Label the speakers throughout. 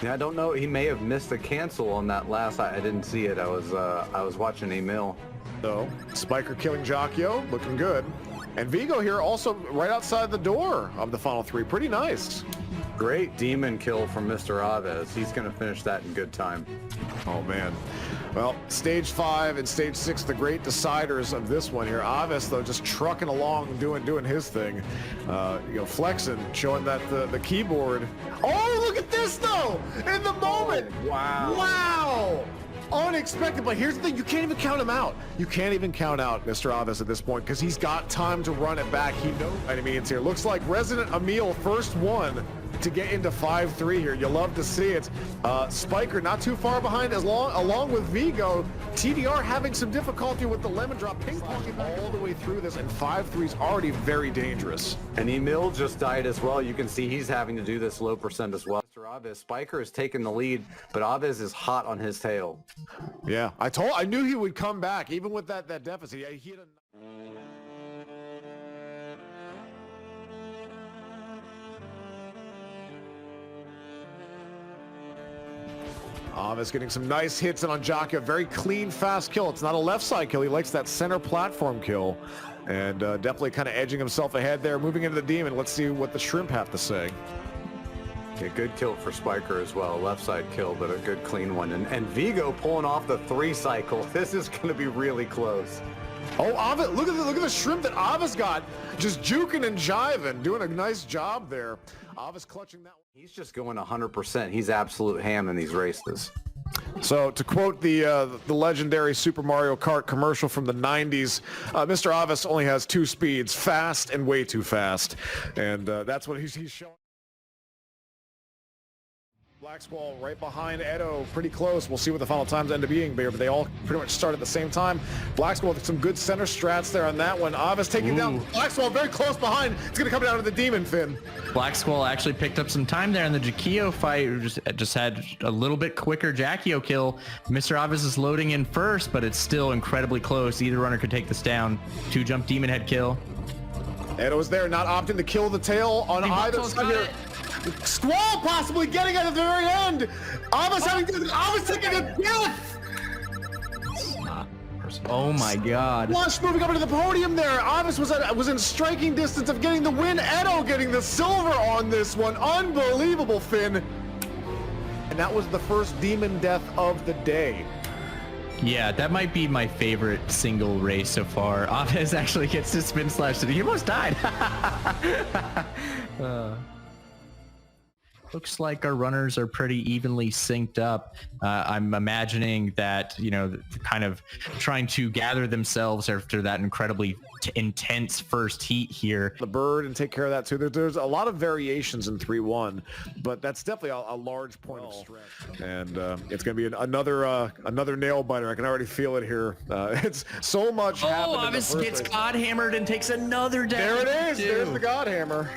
Speaker 1: Yeah, I don't know. He may have missed a cancel on that last. I didn't see it. I was watching Emil.
Speaker 2: So, Spiker killing Jacchio, looking good. And Vigo here also right outside the door of the final three. Pretty nice.
Speaker 1: Great demon kill from MisterAves. He's going to finish that in good time.
Speaker 2: Oh, man. Well, stage 5 and stage 6, the great deciders of this one here. Aves, though, just trucking along, doing his thing. Flexing, showing that the keyboard. Oh, look at this, though! In the moment!
Speaker 1: Oh, wow.
Speaker 2: Wow! Unexpected, but here's the thing, you can't even count him out. You can't even count out Mr. Aves at this point because he's got time to run it back. He knows what I mean here. Looks like Resident Emil, first one to get into 5-3 here. You'll love to see it. Spiker not too far behind along with Vigo. TDR having some difficulty with the lemon drop, ping-ponging all the way through this, and 5-3 is already very dangerous.
Speaker 1: And Emil just died as well. You can see he's having to do this low percent as well. Mr. Aves, Spiker has taken the lead, but Aves is hot on his tail.
Speaker 2: Yeah, I knew he would come back, even with that deficit. He had Aves getting some nice hits in on Jacchio. Very clean, fast kill. It's not a left side kill. He likes that center platform kill. And definitely kind of edging himself ahead there. Moving into the demon. Let's see what the shrimp have to say.
Speaker 1: A good kill for Spiker as well. Left side kill, but a good clean one. And Vigo pulling off the 3 cycle. This is going to be really close.
Speaker 2: Oh, Aves, look at the shrimp that Aves got. Just juking and jiving. Doing a nice job there. Aves clutching that one.
Speaker 1: He's just going 100%. He's absolute ham in these races.
Speaker 2: So to quote the legendary Super Mario Kart commercial from the 90s, Mr. Aves only has 2 speeds, fast and way too fast. And that's what he's showing. Black Squall right behind Edo, pretty close. We'll see what the final times end up being, but they all pretty much start at the same time. Black Squall with some good center strats there on that one. Aves taking down Black Squall very close behind. It's going to come down to the Demon, Finn.
Speaker 3: Black Squall actually picked up some time there in the Jacchio fight. Just had a little bit quicker Jacchio kill. Mr. Aves is loading in first, but it's still incredibly close. Either runner could take this down. 2-jump Demon head kill.
Speaker 2: Edo is there, not opting to kill the tail on either side here. Squall possibly getting it at the very end. Aves taking a death.
Speaker 3: Oh my God!
Speaker 2: Flush moving up into the podium there. Aves was in striking distance of getting the win. Edo getting the silver on this one. Unbelievable, Finn. And that was the first demon death of the day.
Speaker 3: Yeah, that might be my favorite single race so far. Aves actually gets to spin slash. He almost died. Looks like our runners are pretty evenly synced up. I'm imagining that, kind of trying to gather themselves after that incredibly intense first heat here.
Speaker 2: The bird and take care of that too. There's a lot of variations in 3-1, but that's definitely a large point of stress. And it's going to be another nail biter. I can already feel it here. It's so much happening.
Speaker 3: Oh, Aves gets God hammered and takes another down.
Speaker 2: There it is. There's the God hammer.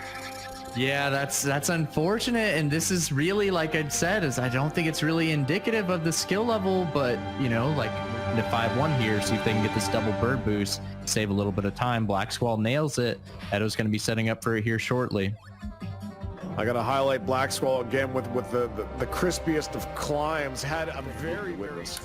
Speaker 3: Yeah, that's unfortunate, and this is really, like I said, I don't think it's really indicative of the skill level, but like the 5-1 here, see if they can get this double bird boost, save a little bit of time. Black Squall nails it. Edo's going to be setting up for it here shortly.
Speaker 2: I got to highlight Black Squall again with the crispiest of climbs. Had a very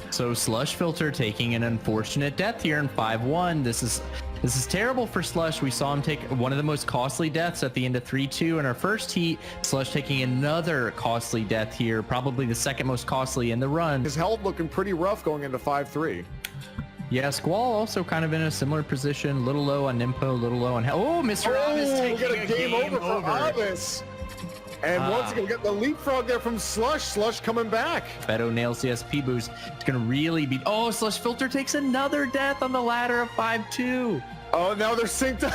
Speaker 3: so Slush Filter taking an unfortunate death here in 5-1. This is terrible for Slush. We saw him take one of the most costly deaths at the end of 3-2 in our first heat. Slush taking another costly death here, probably the second most costly in the run.
Speaker 2: His health looking pretty rough going into 5-3.
Speaker 3: Yeah, Squall also kind of in a similar position, little low on Nimpo, little low on Oh, Mr. Aves taking
Speaker 2: a game over for Aves. And once again, we got the leapfrog there from Slush. Slush coming back.
Speaker 3: Beto nails the SP boost. It's going to really be... Oh, Slush Filter takes another death on the ladder of 5-2.
Speaker 2: Oh, now they're synced up.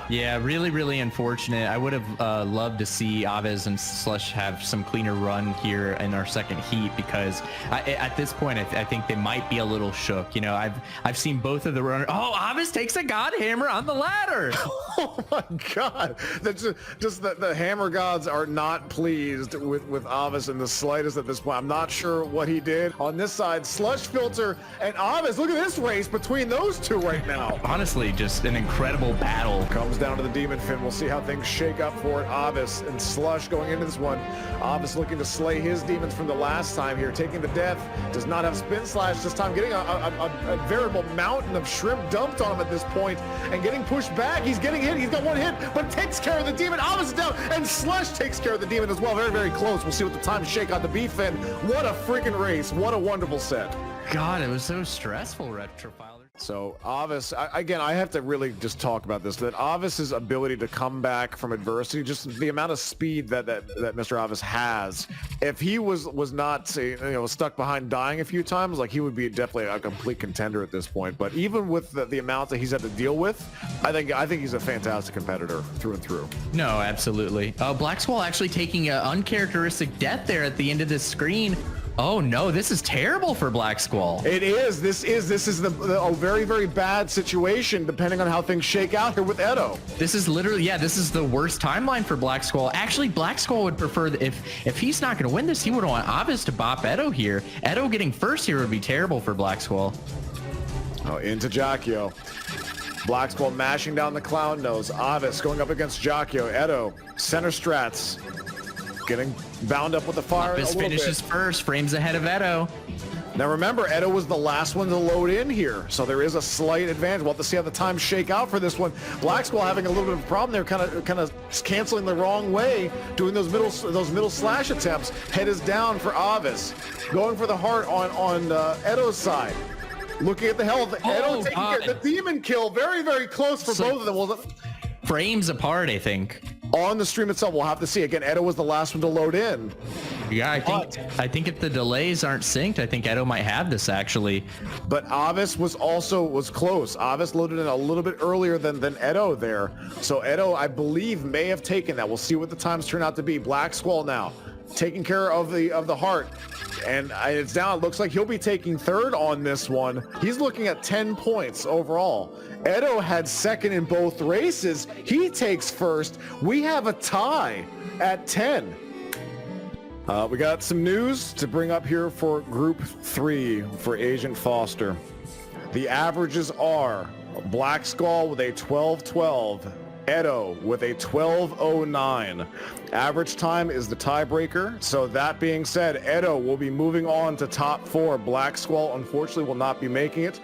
Speaker 3: Yeah, really, really unfortunate. I would have loved to see Aves and Slush have some cleaner run here in our second heat, because at this point, I think they might be a little shook. I've seen both of the runners. Oh, Aves takes a God Hammer on the ladder.
Speaker 2: Oh my God! That's just that the Hammer Gods are not pleased with Aves in the slightest at this point. I'm not sure what he did on this side. Slush Filter and Aves. Look at this race between those two right now.
Speaker 3: Honestly, just an incredible battle battle.
Speaker 2: Comes down to the Demon Fin. We'll see how things shake up for it. Avis and Slush going into this one. Avis looking to slay his demons from the last time here, taking the death. Does not have Spin Slash this time, getting a veritable mountain of shrimp dumped on him at this point and getting pushed back. He's getting hit. He's got one hit, but takes care of the demon. Avis is down, and Slush takes care of the demon as well. Very, very close. We'll see what the time shake on the B-Fin. What a freaking race. What a wonderful set.
Speaker 3: God, it was so stressful, Retrofiler.
Speaker 2: So Avis, again, I have to really just talk about this, that Avis's ability to come back from adversity, just the amount of speed that Mr. Avis has. If he was not, say, stuck behind dying a few times, like, he would be definitely a complete contender at this point. But even with the amount that he's had to deal with, I think he's a fantastic competitor through and through.
Speaker 3: No, absolutely. Black Squall actually taking an uncharacteristic death there at the end of this screen. Oh no, this is terrible for Black Squall.
Speaker 2: It is. This is a very, very bad situation depending on how things shake out here with Edo.
Speaker 3: This is literally, yeah, this is the worst timeline for Black Squall. Actually, Black Squall would prefer that if he's not going to win this, he would want Avis to bop Edo here. Edo getting first here would be terrible for Black Squall.
Speaker 2: Oh, into Jacchio. Black Squall mashing down the clown nose. Avis going up against Jacchio. Edo, center strats. Getting bound up with the fire.
Speaker 3: Avis finishes first, frames ahead of Edo.
Speaker 2: Now remember, Edo was the last one to load in here, so there is a slight advantage. We'll have to see how the times shake out for this one. Black Squall having a little bit of a problem there, kind of canceling the wrong way, doing those middle slash attempts. Head is down for Avis, going for the heart on Edo's side. Looking at the health, Edo taking care. The demon kill, very, very close for both of them. Well,
Speaker 3: frames apart, I think.
Speaker 2: On the stream itself, we'll have to see. Again, Edo was the last one to load in.
Speaker 3: Yeah, I think if the delays aren't synced, I think Edo might have this actually.
Speaker 2: But Avis was close. Avis loaded in a little bit earlier than Edo there. So Edo, I believe, may have taken that. We'll see what the times turn out to be. Black Squall now taking care of the heart. And it's down. It looks like he'll be taking third on this one. He's looking at 10 points overall. Edo had second in both races. He takes first. We have a tie at 10. We got some news to bring up here for Group 3 for Agent Foster. The averages are Black Squall with a 12-12. Edo with a 12:09. Average time is the tiebreaker. So that being said, Edo will be moving on to top 4. Black Squall unfortunately will not be making it.